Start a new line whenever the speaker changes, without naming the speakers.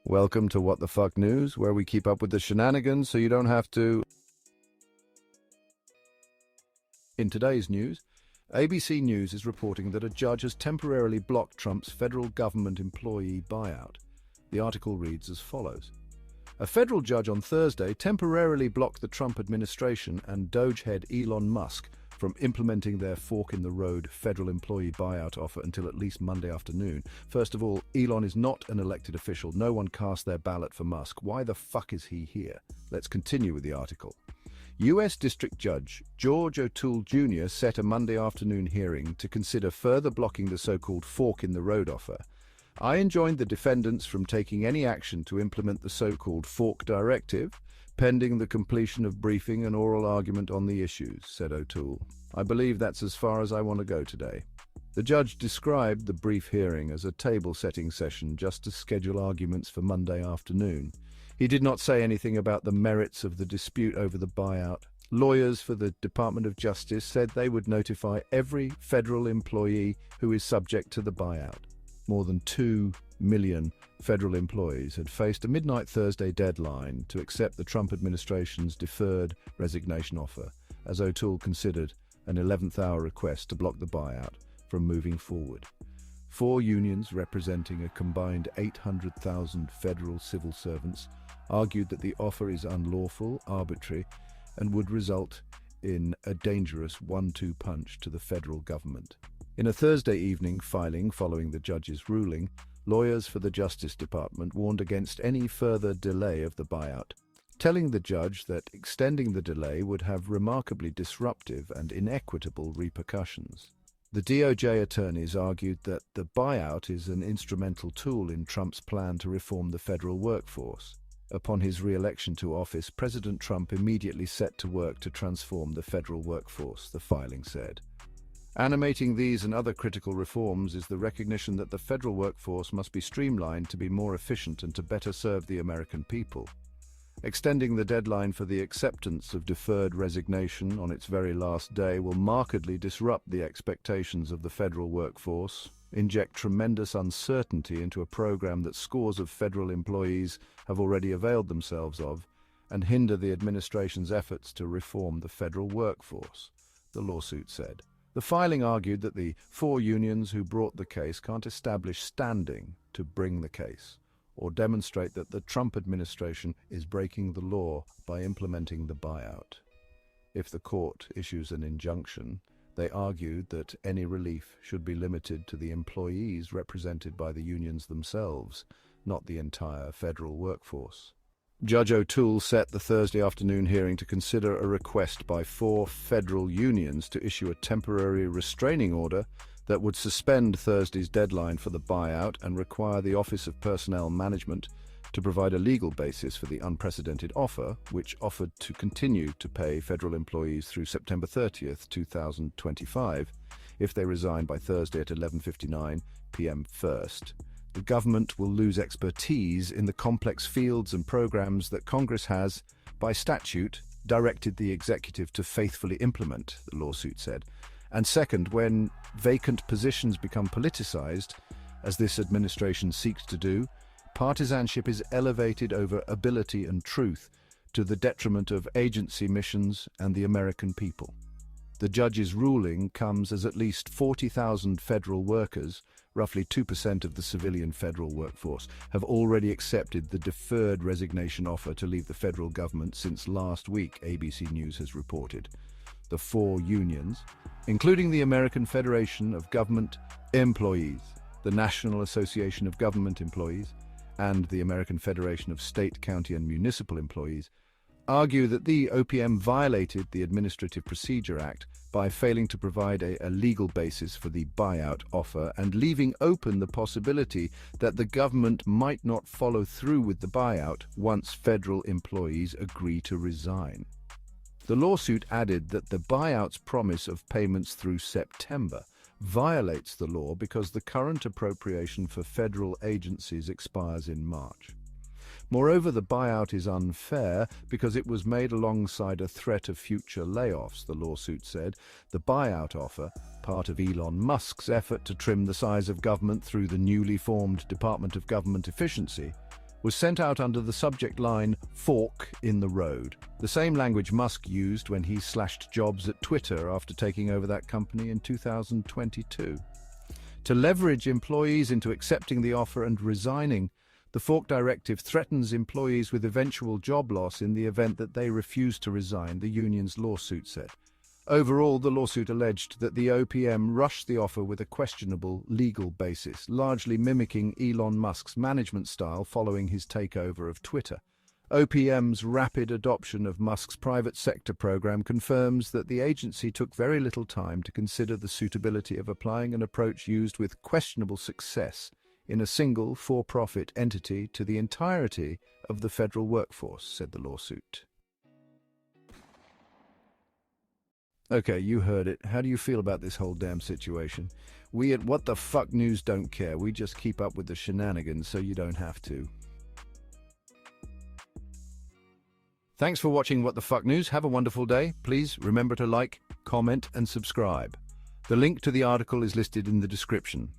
Welcome to What the Fuck News, where we keep up with the shenanigans so you don't have to. In today's news, ABC News is reporting that a judge has temporarily blocked Trump's federal government employee buyout. The article reads as follows. A federal judge on Thursday temporarily blocked the Trump administration and Doge head Elon Musk from implementing their fork-in-the-road federal employee buyout offer until at least Monday afternoon. First of all, Elon is not an elected official. No one cast their ballot for Musk. Why the fuck is he here? Let's continue with the article. U.S. District Judge George O'Toole Jr. set a Monday afternoon hearing to consider further blocking the so-called fork-in-the-road offer. I enjoined the defendants from taking any action to implement the so-called fork directive, pending the completion of briefing and oral argument on the issues, said O'Toole. I believe that's as far as I want to go today. The judge described the brief hearing as a table-setting session just to schedule arguments for Monday afternoon. He did not say anything about the merits of the dispute over the buyout. Lawyers for the Department of Justice said they would notify every federal employee who is subject to the buyout. More than 2 million federal employees had faced a midnight Thursday deadline to accept the Trump administration's deferred resignation offer, as O'Toole considered an 11th-hour request to block the buyout from moving forward. 4 unions representing a combined 800,000 federal civil servants argued that the offer is unlawful, arbitrary, and would result in a dangerous 1-2 punch to the federal government. In a Thursday evening filing following the judge's ruling, lawyers for the Justice Department warned against any further delay of the buyout, telling the judge that extending the delay would have remarkably disruptive and inequitable repercussions. The DOJ attorneys argued that the buyout is an instrumental tool in Trump's plan to reform the federal workforce. Upon his re-election to office, President Trump immediately set to work to transform the federal workforce, the filing said. Animating these and other critical reforms is the recognition that the federal workforce must be streamlined to be more efficient and to better serve the American people. Extending the deadline for the acceptance of deferred resignation on its very last day will markedly disrupt the expectations of the federal workforce, inject tremendous uncertainty into a program that scores of federal employees have already availed themselves of, and hinder the administration's efforts to reform the federal workforce, the lawsuit said. The filing argued that the 4 unions who brought the case can't establish standing to bring the case, or demonstrate that the Trump administration is breaking the law by implementing the buyout. If the court issues an injunction, they argued that any relief should be limited to the employees represented by the unions themselves, not the entire federal workforce. Judge O'Toole set the Thursday afternoon hearing to consider a request by 4 federal unions to issue a temporary restraining order that would suspend Thursday's deadline for the buyout and require the Office of Personnel Management to provide a legal basis for the unprecedented offer, which offered to continue to pay federal employees through September 30th, 2025, if they resign by Thursday at 11:59 p.m. first. The government will lose expertise in the complex fields and programs that Congress has, by statute, directed the executive to faithfully implement, the lawsuit said. And second, when vacant positions become politicized, as this administration seeks to do, partisanship is elevated over ability and truth to the detriment of agency missions and the American people. The judge's ruling comes as at least 40,000 federal workers, roughly 2% of the civilian federal workforce, have already accepted the deferred resignation offer to leave the federal government since last week, ABC News has reported. The 4 unions, including the American Federation of Government Employees, the National Association of Government Employees, and the American Federation of State, County, and Municipal Employees, argue that the OPM violated the Administrative Procedure Act by failing to provide a legal basis for the buyout offer and leaving open the possibility that the government might not follow through with the buyout once federal employees agree to resign. The lawsuit added that the buyout's promise of payments through September violates the law because the current appropriation for federal agencies expires in March. Moreover, the buyout is unfair because it was made alongside a threat of future layoffs, the lawsuit said. The buyout offer, part of Elon Musk's effort to trim the size of government through the newly formed Department of Government Efficiency, was sent out under the subject line, "Fork in the Road," the same language Musk used when he slashed jobs at Twitter after taking over that company in 2022. To leverage employees into accepting the offer and resigning, the Fork Directive threatens employees with eventual job loss in the event that they refuse to resign, the union's lawsuit said. Overall, the lawsuit alleged that the OPM rushed the offer with a questionable legal basis, largely mimicking Elon Musk's management style following his takeover of Twitter. OPM's rapid adoption of Musk's private sector program confirms that the agency took very little time to consider the suitability of applying an approach used with questionable success in a single for-profit entity to the entirety of the federal workforce, said the lawsuit. Okay, you heard it. How do you feel about this whole damn situation? We at What the Fuck News don't care. We just keep up with the shenanigans so you don't have to. Thanks for watching What the Fuck News. Have a wonderful day. Please remember to like, comment, and subscribe. The link to the article is listed in the description.